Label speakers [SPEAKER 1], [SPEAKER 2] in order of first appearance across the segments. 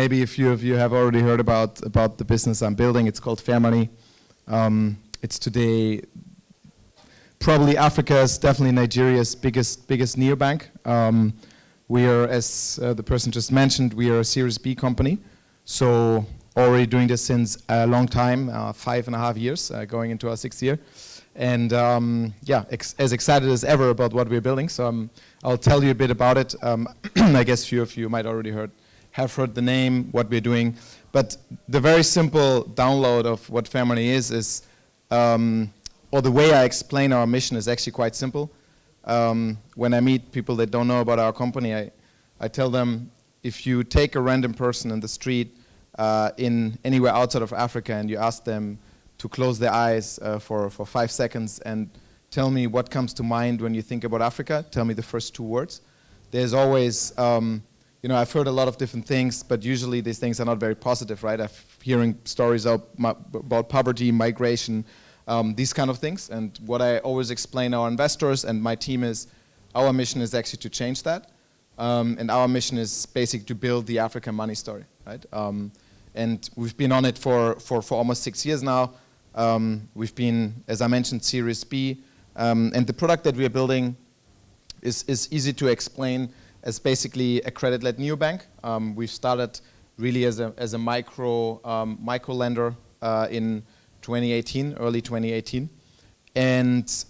[SPEAKER 1] maybe a few of you have already heard about the business I'm building. It's called Fair Money. It's today probably Africa's, definitely Nigeria's biggest neobank. We are, as the person just mentioned, we are a Series B company. So already doing this since a long time, 5.5 years, going into our 6th year. And yeah, as excited as ever about what we're building. So I'll tell you a bit about it. I guess few of you might already have heard the name, what we're doing. But the very simple download of what Fair Money is or the way I explain our mission is actually quite simple. When I meet people that don't know about our company, I tell them, if you take a random person in the street in anywhere outside of Africa and you ask them to close their eyes for 5 seconds and tell me what comes to mind when you think about Africa, tell me the first 2 words. There's always, you know, I've heard a lot of different things, but usually these things are not very positive, right? I'm hearing stories about poverty, migration, these kind of things. And what I always explain to our investors and my team is, our mission is actually to change that. And our mission is basically to build the African money story, right? And we've been on it for almost 6 years now. We've been, as I mentioned, Series B. And the product that we are building is easy to explain as basically a credit-led neobank. We've started really as a micro lender in 2018, early 2018. And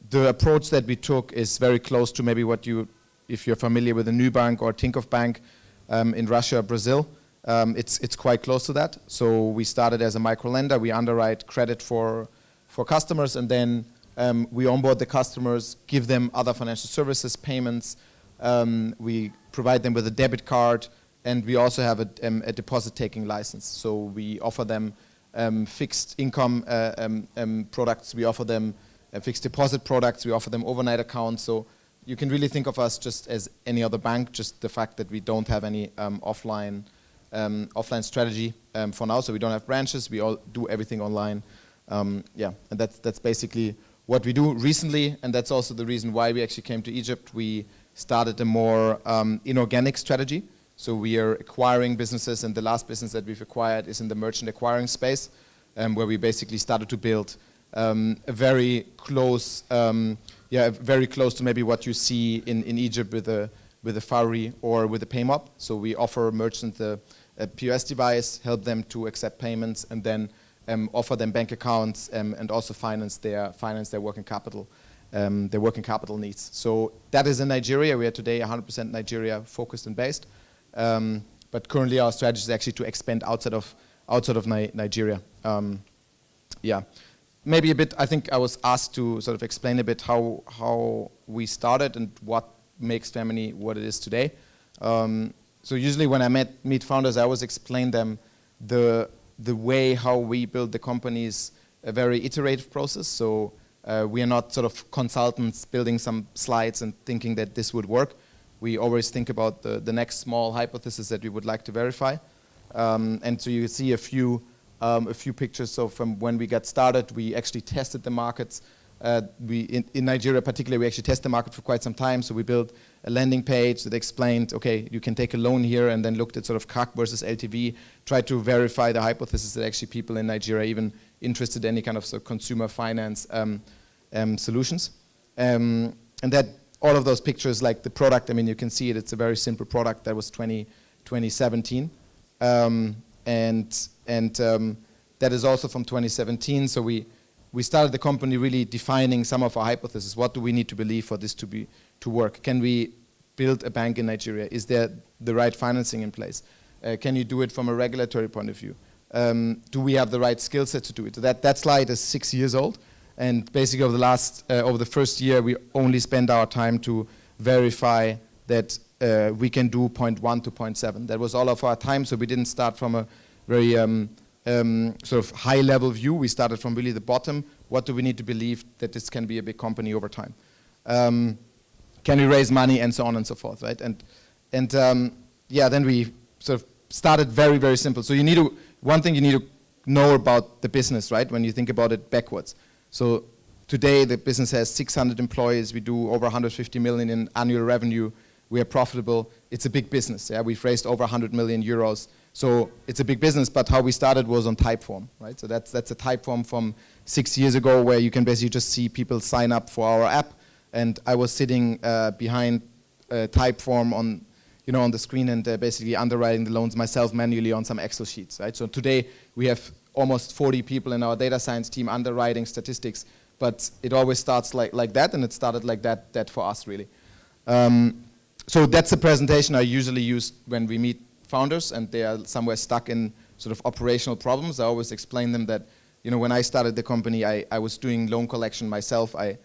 [SPEAKER 1] the approach that we took is very close to maybe what you, if you're familiar with a Nubank or Tinkoff Bank in Russia or Brazil, it's quite close to that. So we started as a micro lender. We underwrite credit for customers, and then we onboard the customers, give them other financial services, payments. We provide them with a debit card, and we also have a deposit-taking license. So we offer them fixed income products. We offer them fixed deposit products. We offer them overnight accounts. So you can really think of us just as any other bank, just the fact that we don't have any offline strategy for now. So we don't have branches. We all do everything online. Yeah, and that's basically what we do recently, and that's also the reason why we actually came to Egypt. We started a more inorganic strategy. So we are acquiring businesses, and the last business that we've acquired is in the merchant acquiring space, where we basically started to build a very close, very close to maybe what you see in Egypt with a Fari or with a PayMob. So we offer merchants a POS device, help them to accept payments, and then offer them bank accounts and also finance their working capital. Their working capital needs. So that is in Nigeria. We are today 100% Nigeria focused and based. But currently our strategy is actually to expand outside of Nigeria. Yeah, maybe a bit. I think I was asked to sort of explain a bit how we started and what makes Fair Money what it is today. So usually when I meet founders, I always explain them the way how we build the company is a very iterative process. So we are not sort of consultants building some slides and thinking that this would work. We always think about the next small hypothesis that we would like to verify. And so you see a few pictures. So from when we got started, we actually tested the markets. In Nigeria particularly, we actually tested the market for quite some time. So we built a landing page that explained, okay, you can take a loan here, and then looked at sort of CAC versus LTV, tried to verify the hypothesis that actually people in Nigeria even interested in any kind of consumer finance solutions. And that all of those pictures, like the product, I mean, you can see it, it's a very simple product. That was 2017. And that is also from 2017. So we started the company really defining some of our hypotheses. What do we need to believe for this to work? Can we build a bank in Nigeria? Is there the right financing in place? Can you do it from a regulatory point of view? Do we have the right skill set to do it? So that slide is 6 years old. And basically over the first year, we only spent our time to verify that we can do point 1 to point 7. That was all of our time, so we didn't start from a very sort of high-level view. We started from really the bottom. What do we need to believe that this can be a big company over time? Can we raise money, and so on and so forth, right? And yeah, then we sort of started very, very simple. So one thing you need to know about the business, right, when you think about it backwards. So today the business has 600 employees. We do over 150 million in annual revenue. We are profitable. It's a big business. Yeah? We've raised over 100 million euros So it's a big business, but how we started was on Typeform, right? So that's a Typeform from 6 years ago where you can basically just see people sign up for our app, and I was sitting behind Typeform on, on the screen and basically underwriting the loans myself manually on some Excel sheets, right? So today we have almost 40 people in our data science team underwriting statistics, but it always starts like that, and it started like that for us really. So that's the presentation I usually use when we meet founders and they are somewhere stuck in sort of operational problems. I always explain them that, when I started the company, I was doing loan collection myself. I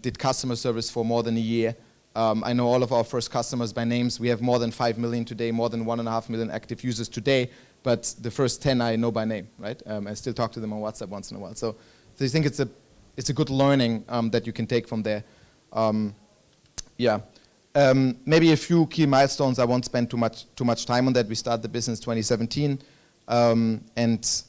[SPEAKER 1] did customer service for more than a year. I know all of our first customers by names. We have more than 5 million today, more than 1.5 million active users today, but the first 10 I know by name, right? I still talk to them on WhatsApp once in a while. So I think it's a good learning that you can take from there. Maybe a few key milestones. I won't spend too much time on that. We started the business 2017, and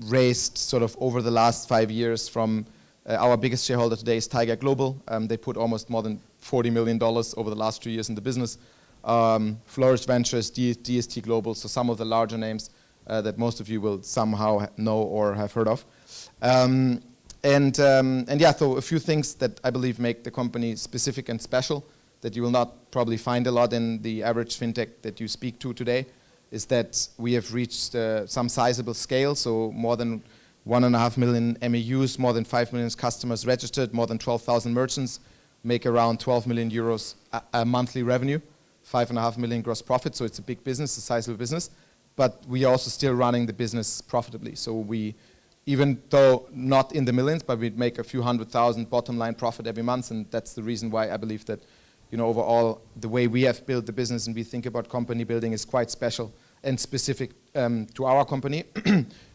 [SPEAKER 1] raised sort of over the last 5 years from our biggest shareholder today is Tiger Global. They put almost more than $40 million over the last 2 years in the business. Flourish Ventures, DST Global, so some of the larger names that most of you will somehow know or have heard of. So a few things that I believe make the company specific and special that you will not probably find a lot in the average fintech that you speak to today is that we have reached some sizable scale, so more than 1.5 million MAUs, more than 5 million customers registered, more than 12,000 merchants, make around 12 million euros a monthly revenue, 5.5 million gross profit, so it's a big business, a sizable business, but we are also still running the business profitably. So we, even though not in the millions, but we make a few 100,000 bottom line profit every month, and that's the reason why I believe that overall, the way we have built the business and we think about company building is quite special and specific to our company,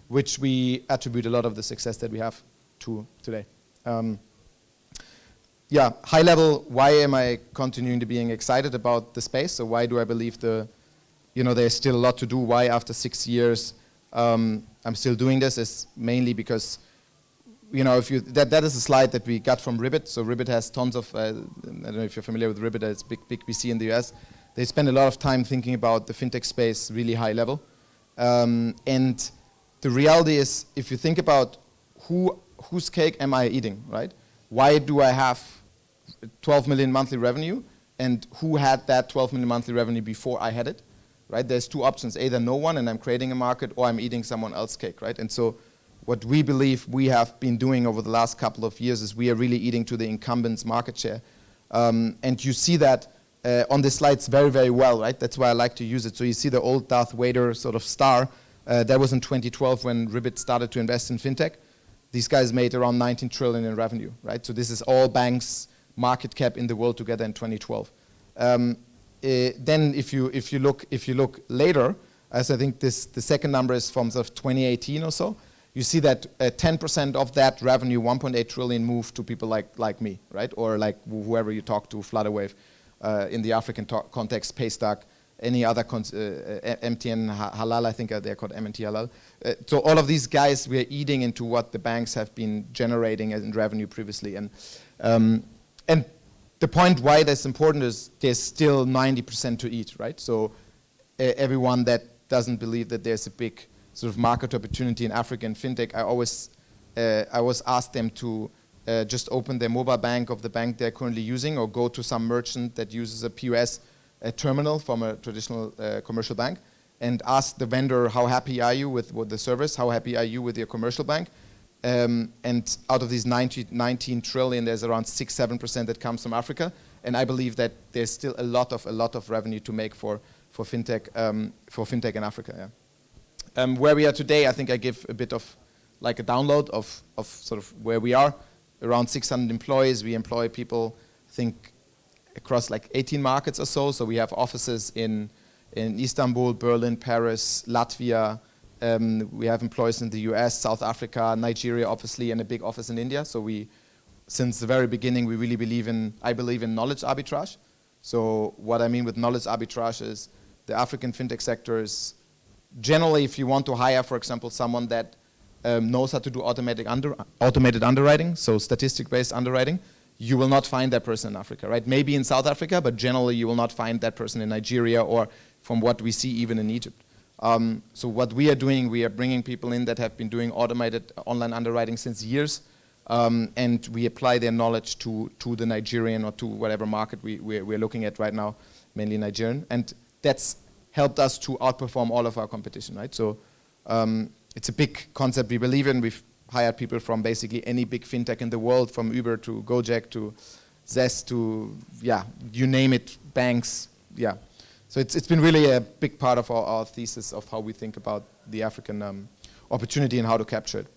[SPEAKER 1] which we attribute a lot of the success that we have to today. High level, why am I continuing to being excited about the space? So why do I believe there's still a lot to do? Why after 6 years I'm still doing this is mainly because that is a slide that we got from Ribbit. So Ribbit has tons of, I don't know if you're familiar with Ribbit, it's big VC in the US. They spend a lot of time thinking about the fintech space really high level. And the reality is, if you think about whose cake am I eating, right? Why do I have 12 million monthly revenue? And who had that 12 million monthly revenue before I had it, right? There's two options, either no one and I'm creating a market, or I'm eating someone else's cake, right? And so what we believe we have been doing over the last couple of years is we are really eating to the incumbents' market share. And you see that on the slides very, very well, right? That's why I like to use it. So you see the old Darth Vader sort of star. That was in 2012 when Ribbit started to invest in fintech. These guys made around 19 trillion in revenue, right? So this is all banks' market cap in the world together in 2012. Then if you look later, as I think the second number is from sort of 2018 or so, you see that 10% of that revenue, 1.8 trillion, moved to people like me, right? Or like whoever you talk to, Flutterwave, in the African context, Paystack, any other, MTN Halal, I think they're called MNT Halal. So all of these guys, we are eating into what the banks have been generating in revenue previously. And the point why that's important is there's still 90% to eat, right? So everyone that doesn't believe that there's a big sort of market opportunity in African fintech, I always ask them to just open their mobile bank of the bank they're currently using, or go to some merchant that uses a POS terminal from a traditional commercial bank, and ask the vendor, how happy are you with the service? How happy are you with your commercial bank? And out of these 19 trillion, there's around 6-7% that comes from Africa. And I believe that there's still a lot of revenue to make for fintech in Africa. Yeah. Where we are today, I think I give a bit of like a download of sort of where we are. Around 600 employees. We employ people, I think, across like 18 markets or so. So we have offices in Istanbul, Berlin, Paris, Latvia. We have employees in the US, South Africa, Nigeria, obviously, and a big office in India. So since the very beginning, we really I believe in knowledge arbitrage. So what I mean with knowledge arbitrage is the African fintech sector is generally, if you want to hire, for example, someone that knows how to do automated underwriting, so statistic-based underwriting, you will not find that person in Africa, right? Maybe in South Africa, but generally you will not find that person in Nigeria, or from what we see, even in Egypt. So what we are doing, we are bringing people in that have been doing automated online underwriting since years, and we apply their knowledge to the Nigerian or to whatever market we're looking at right now, mainly Nigerian, and that's helped us to outperform all of our competition, right? So it's a big concept we believe in. We've hired people from basically any big fintech in the world, from Uber to Gojek to Zest to, yeah, you name it, banks, yeah. So it's been really a big part of our thesis of how we think about the African opportunity and how to capture it.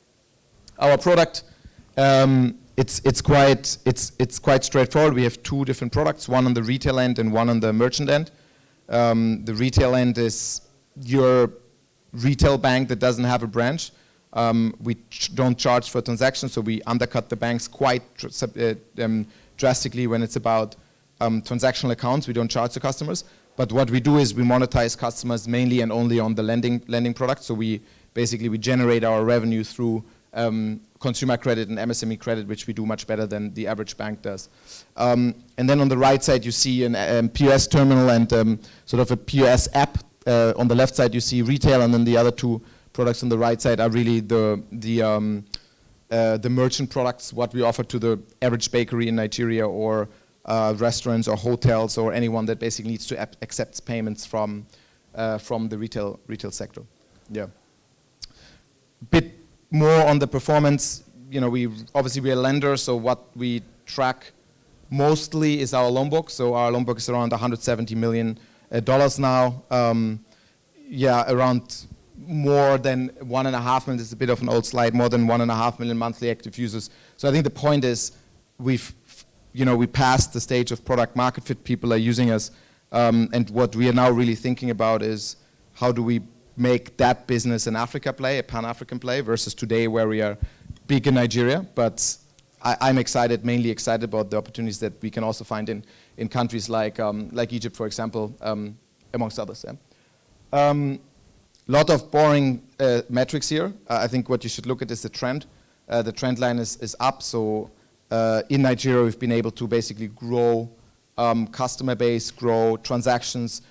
[SPEAKER 1] Our product, it's quite straightforward. We have two different products, one on the retail end and one on the merchant end. The retail end is your retail bank that doesn't have a branch. We don't charge for transactions, so we undercut the banks quite drastically when it's about transactional accounts. We don't charge the customers. But what we do is we monetize customers mainly and only on the lending product. So we generate our revenue through consumer credit and MSME credit, which we do much better than the average bank does. And then on the right side, you see an POS terminal and sort of a POS app. On the left side, you see retail, and then the other two products on the right side are really the merchant products, what we offer to the average bakery in Nigeria, or restaurants or hotels or anyone that basically needs to accept payments from the retail sector. Yeah. Bit more on the performance. You know, we're a lender, so what we track mostly is our loan book. So our loan book is around $170 million now. Around more than 1.5 million. It's a bit of an old slide. More than 1.5 million monthly active users. So I think the point is we passed the stage of product market fit. People are using us, and what we are now really thinking about is how do we make that business an Africa play, a Pan-African play, versus today where we are big in Nigeria. But I'm mainly excited about the opportunities that we can also find in countries like Egypt, for example, amongst others. Yeah. Lot of boring metrics here. I think what you should look at is the trend. The trend line is up. So in Nigeria, we've been able to basically grow customer base, grow transactions,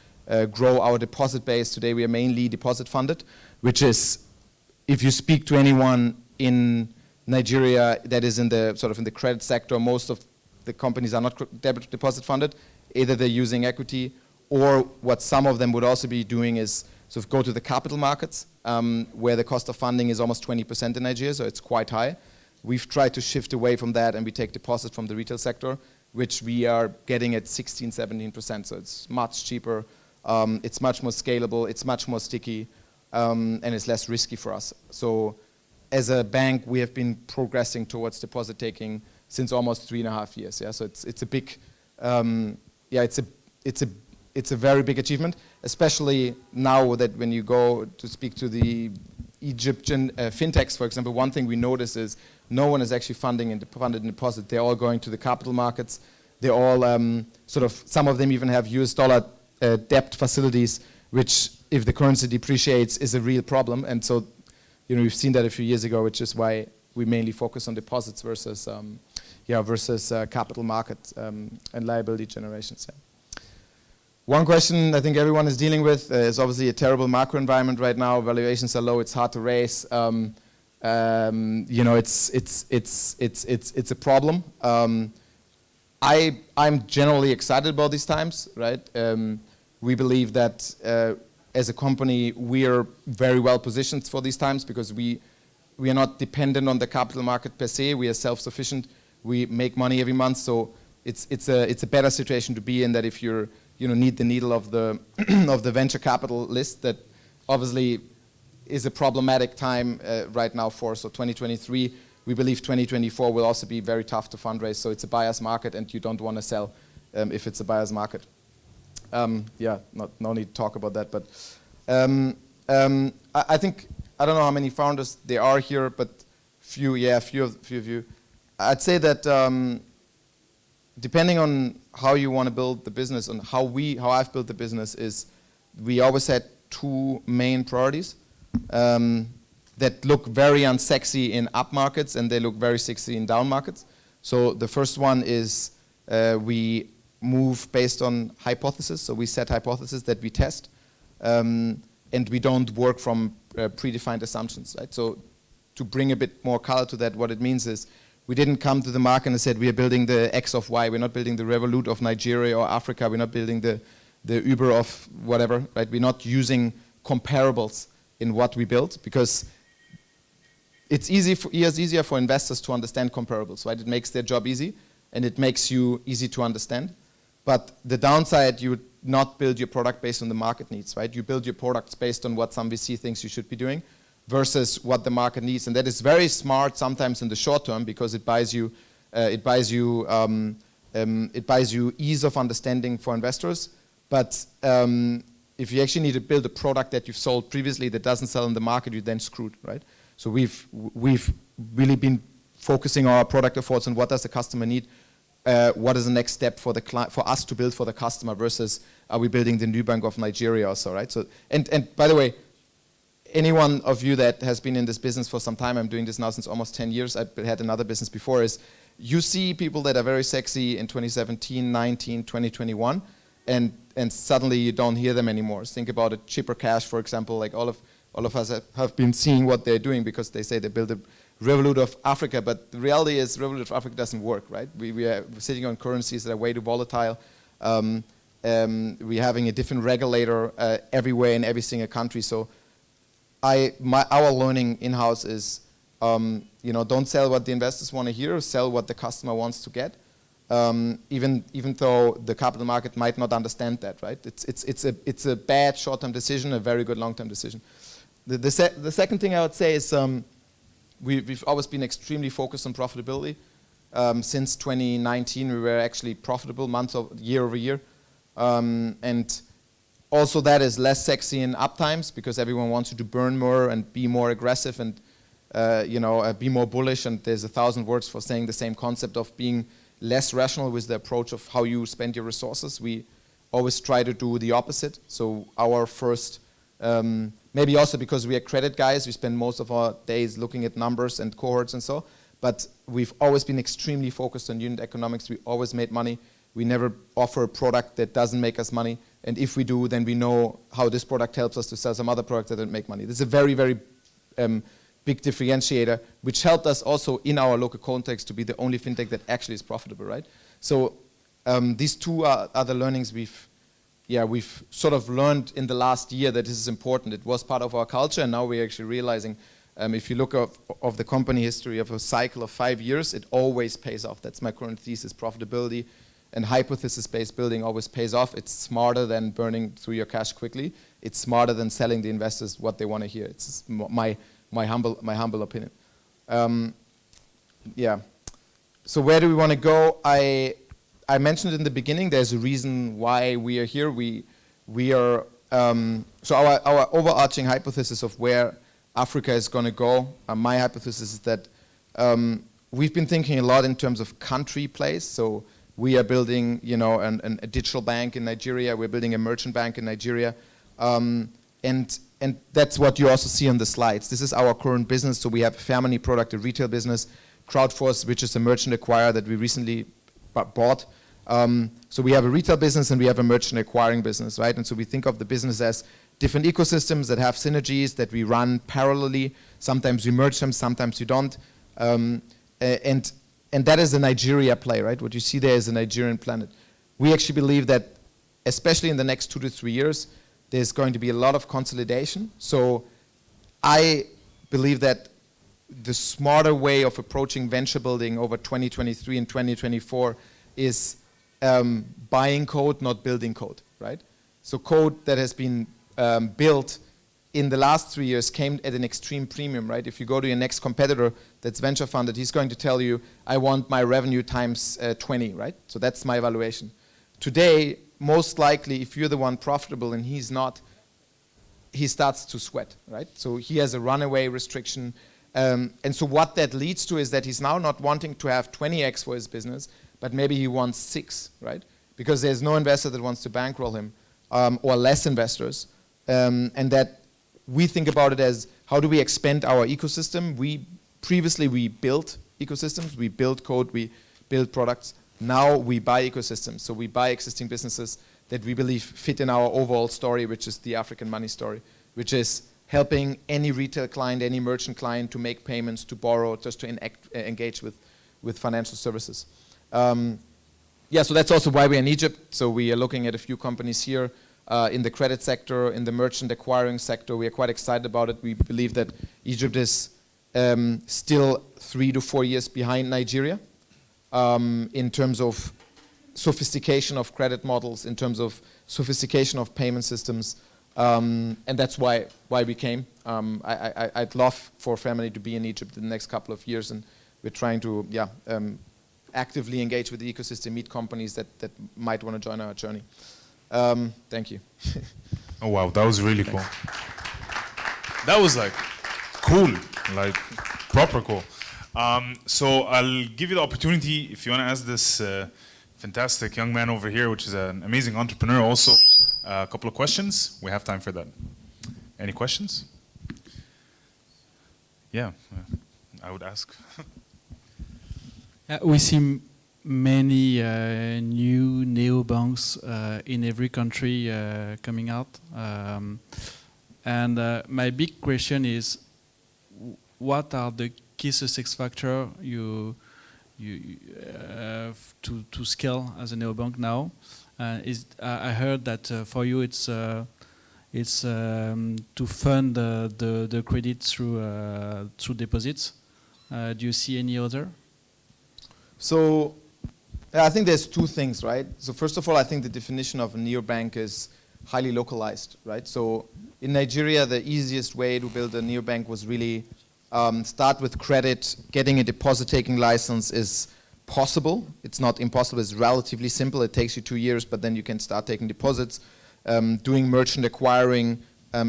[SPEAKER 1] grow our deposit base. Today, we are mainly deposit funded, which is, if you speak to anyone in Nigeria that is in the credit sector, most of the companies are not deposit funded. Either they're using equity, or what some of them would also be doing is sort of go to the capital markets, where the cost of funding is almost 20% in Nigeria, so it's quite high. We've tried to shift away from that, and we take deposits from the retail sector, which we are getting at 16, 17%, so it's much cheaper. It's much more scalable, it's much more sticky, and it's less risky for us. So as a bank, we have been progressing towards deposit taking since almost 3.5 years. Yeah, so it's a big, it's a very big achievement, especially now that when you go to speak to the Egyptian fintechs, for example, one thing we notice is no one is actually funded in deposit. They're all going to the capital markets. They're all some of them even have US dollar debt facilities, which if the currency depreciates is a real problem. And so, we've seen that a few years ago, which is why we mainly focus on deposits versus capital markets and liability generations. Yeah. One question I think everyone is dealing with is obviously a terrible macro environment right now. Valuations are low. It's hard to raise. It's a problem. I'm generally excited about these times, right? We believe that as a company, we are very well positioned for these times because we are not dependent on the capital market per se. We are self-sufficient. We make money every month, so it's a better situation to be in, that if you're need the needle of the of the venture capital list, that obviously is a problematic time right now for. So 2023, we believe 2024 will also be very tough to fundraise. So it's a buyer's market, and you don't want to sell if it's a buyer's market. No need to talk about that, but I think, I don't know how many founders there are here, but few of you. I'd say that depending on how you want to build the business and how I've built the business is, we always had two main priorities that look very unsexy in up markets, and they look very sexy in down markets. So the first one is we move based on hypothesis. So we set hypotheses that we test. and we don't work from predefined assumptions, right? So to bring a bit more color to that, what it means is we didn't come to the market and said we are building the X of Y. We're not building the Revolut of Nigeria or Africa. We're not building the Uber of whatever, right? We're not using comparables in what we build because it's easier for investors to understand comparables, right? It makes their job easy and it makes you easy to understand. But the downside, you would not build your product based on the market needs, right? You build your products based on what some VC thinks you should be doing versus what the market needs. And that is very smart sometimes in the short term because it buys you ease of understanding for investors. But if you actually need to build a product that you've sold previously that doesn't sell in the market, you're then screwed, right? So we've really been focusing our product efforts on what does the customer need, what is the next step for the for us to build for the customer versus are we building the new bank of Nigeria also, right? So and by the way, any one of you that has been in this business for some time, I'm doing this now since almost 10 years, I had another business before, is you see people that are very sexy in 2017, 19, 2021, and suddenly you don't hear them anymore. Think about a Chipper Cash, for example, like all of us have been seeing what they're doing because they say they build a Revolut of Africa, but the reality is Revolut of Africa doesn't work, right? We are sitting on currencies that are way too volatile. We're having a different regulator everywhere in every single country. So our learning in-house is, don't sell what the investors want to hear, sell what the customer wants to get. Even though the capital market might not understand that, right? It's a bad short-term decision, a very good long-term decision. The second thing I would say is we've always been extremely focused on profitability. Since 2019, we were actually profitable year over year. And also that is less sexy in up times because everyone wants you to burn more and be more aggressive and be more bullish. And there's 1,000 words for saying the same concept of being less rational with the approach of how you spend your resources. We always try to do the opposite. So our first, maybe also because we are credit guys, we spend most of our days looking at numbers and cohorts and so, but we've always been extremely focused on unit economics. We always made money. We never offer a product that doesn't make us money. And if we do, then we know how this product helps us to sell some other products that don't make money. This is a very, very big differentiator, which helped us also in our local context to be the only fintech that actually is profitable, right? So these two are the learnings we've sort of learned in the last year that this is important. It was part of our culture, and now we're actually realizing if you look of the company history of a cycle of 5 years, it always pays off. That's my current thesis, profitability. And hypothesis-based building always pays off. It's smarter than burning through your cash quickly. It's smarter than selling the investors what they want to hear. It's my humble opinion. So where do we want to go? I mentioned in the beginning. There's a reason why we are here. We are so our overarching hypothesis of where Africa is going to go. My hypothesis is that we've been thinking a lot in terms of country plays. So we are building, a digital bank in Nigeria. We're building a merchant bank in Nigeria, and that's what you also see on the slides. This is our current business. So we have a Fairmoney product, a retail business, Crowdforce, which is a merchant acquirer that we recently bought. So we have a retail business and we have a merchant acquiring business, right? And so we think of the business as different ecosystems that have synergies that we run parallelly. Sometimes we merge them, sometimes we don't. And that is a Nigeria play, right? What you see there is a Nigerian planet. We actually believe that, especially in the next 2 to 3 years, there's going to be a lot of consolidation. So I believe that the smarter way of approaching venture building over 2023 and 2024 is buying code, not building code, right? So code that has been built in the last 3 years came at an extreme premium, right? If you go to your next competitor that's venture funded, he's going to tell you, I want my revenue times 20, right? So that's my evaluation. Today, most likely, if you're the one profitable and he's not, he starts to sweat, right? So he has a runaway restriction. And so what that leads to is that he's now not wanting to have 20x for his business, but maybe he wants 6, right? Because there's no investor that wants to bankroll him, or less investors. And that we think about it as, how do we expand our ecosystem? Previously we built ecosystems, we build code, we build products. Now we buy ecosystems. So we buy existing businesses that we believe fit in our overall story, which is the African money story. which is helping any retail client, any merchant client to make payments, to borrow, just to engage with financial services. Yeah, so that's also why we're in Egypt. So we are looking at a few companies here in the credit sector, in the merchant acquiring sector. We are quite excited about it. We believe that Egypt is still 3 to 4 years behind Nigeria in terms of sophistication of credit models, in terms of sophistication of payment systems, and that's why we came. I'd love for family to be in Egypt in the next couple of years, and we're trying to actively engage with the ecosystem, meet companies that might want to join our journey. Thank you.
[SPEAKER 2] Oh wow, that was really cool. That was like cool, like proper cool. So I'll give you the opportunity if you want to ask this fantastic young man over here, which is an amazing entrepreneur also, a couple of questions. We have time for that. Any questions? Yeah, I would ask.
[SPEAKER 3] We see many new neobanks in every country coming out. And my big question is, what are the key success factors to scale as a neobank now? I heard that for you it's to fund the credit through deposits. Do you see any other?
[SPEAKER 1] So I think there's two things, right? So first of all, I think the definition of a neobank is highly localized, right? So in Nigeria, the easiest way to build a neobank was really start with credit. Getting a deposit-taking license is possible. It's not impossible. It's relatively simple. It takes you 2 years, but then you can start taking deposits. Doing merchant acquiring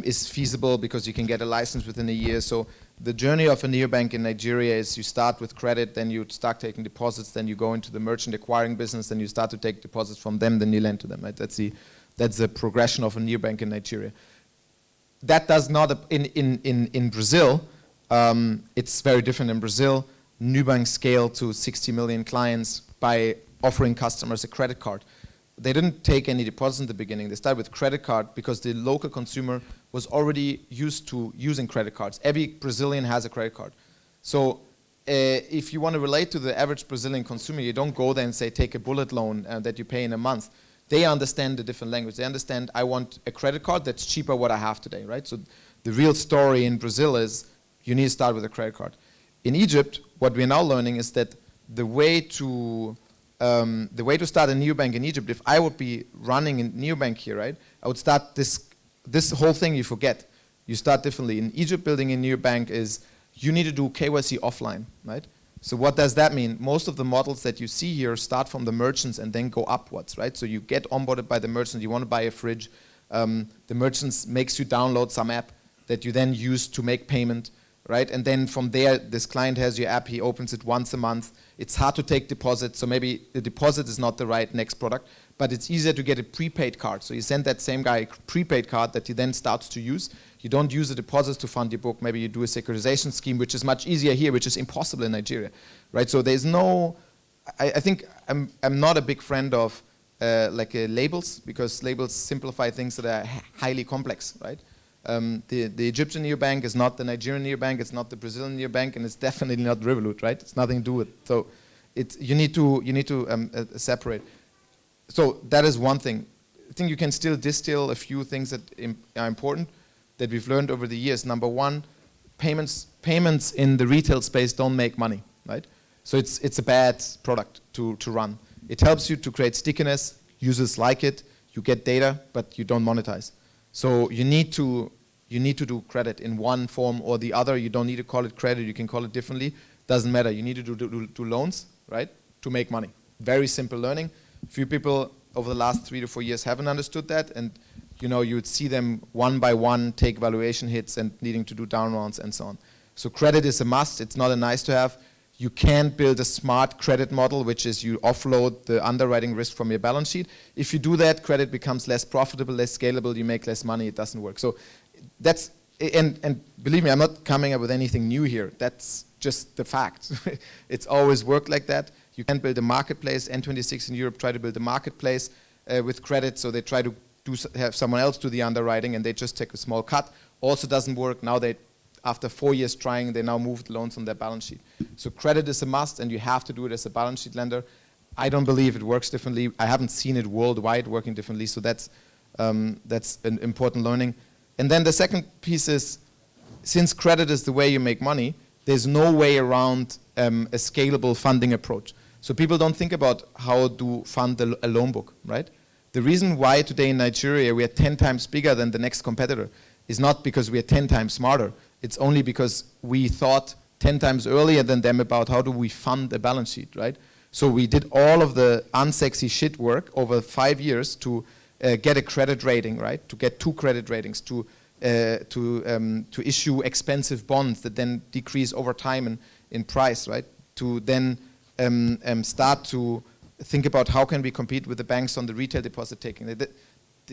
[SPEAKER 1] is feasible because you can get a license within a year. So the journey of a neobank in Nigeria is you start with credit, then you start taking deposits, then you go into the merchant acquiring business, then you start to take deposits from them, then you lend to them. Right? That's the progression of a neobank in Nigeria. That does not in Brazil. It's very different in Brazil. Nubank scaled to 60 million clients by offering customers a credit card. They didn't take any deposits in the beginning. They started with credit card because the local consumer was already used to using credit cards. Every Brazilian has a credit card. So if you want to relate to the average Brazilian consumer, you don't go there and say, take a bullet loan that you pay in a month. They understand the different language. They understand, I want a credit card that's cheaper what I have today, right? So the real story in Brazil is you need to start with a credit card. In Egypt, what we're now learning is that the way to start a neobank in Egypt, if I would be running a neobank here, right, I would start this whole thing you forget. You start differently. In Egypt, building a neobank is you need to do KYC offline, right? So what does that mean? Most of the models that you see here start from the merchants and then go upwards, right? So you get onboarded by the merchant. You want to buy a fridge. The merchants makes you download some app that you then use to make payment, right? And then from there, this client has your app. He opens it once a month. It's hard to take deposits, so maybe the deposit is not the right next product, but it's easier to get a prepaid card. So you send that same guy a prepaid card that he then starts to use. You don't use the deposits to fund your book. Maybe you do a securitization scheme, which is much easier here, which is impossible in Nigeria, right? So there's no, I think I'm not a big friend of labels, because labels simplify things that are highly complex, right? The Egyptian neobank is not the Nigerian neobank, it's not the Brazilian neobank, and it's definitely not Revolut, right? It's nothing to do with it. So you need to separate. So that is one thing. I think you can still distill a few things that are important that we've learned over the years. Number one, payments in the retail space don't make money, right? So it's a bad product to run. It helps you to create stickiness. Users like it. You get data, but you don't monetize. So you need to do credit in one form or the other. You don't need to call it credit. You can call it differently. Doesn't matter. You need to do loans, right, to make money. Very simple learning. Few people over the last 3 to 4 years haven't understood that, and you would see them one by one take valuation hits and needing to do down rounds and so on. So credit is a must. It's not a nice to have. You can't build a smart credit model, which is you offload the underwriting risk from your balance sheet. If you do that, credit becomes less profitable, less scalable, you make less money, it doesn't work. So that's, and believe me, I'm not coming up with anything new here. That's just the fact. It's always worked like that. You can't build a marketplace. N26 in Europe try to build a marketplace with credit, so they try to have someone else do the underwriting, and they just take a small cut. Also doesn't work. Now after 4 years trying, they now moved loans on their balance sheet. So credit is a must, and you have to do it as a balance sheet lender. I don't believe it works differently. I haven't seen it worldwide working differently, so that's an important learning. And then the second piece is, since credit is the way you make money, there's no way around a scalable funding approach. So people don't think about how to fund a loan book, right? The reason why today in Nigeria we are 10 times bigger than the next competitor is not because we are 10 times smarter. It's only because we thought 10 times earlier than them about how do we fund a balance sheet, right? So we did all of the unsexy shit work over 5 years to get a credit rating, right? To get 2 credit ratings, to issue expensive bonds that then decrease over time in price, right? To then start to think about how can we compete with the banks on the retail deposit taking.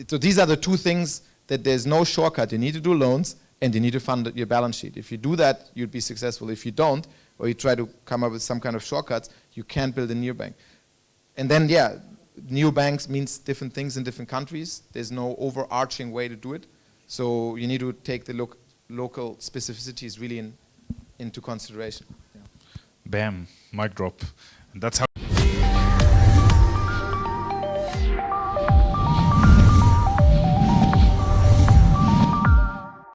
[SPEAKER 1] So these are the 2 things that there's no shortcut. You need to do loans and you need to fund your balance sheet. If you do that, you'd be successful. If you don't, or you try to come up with some kind of shortcuts, you can't build a neobank. And then, yeah, neobanks means different things in different countries. There's no overarching way to do it. So you need to take the local specificities really into consideration. Yeah.
[SPEAKER 2] Bam, mic drop. And that's how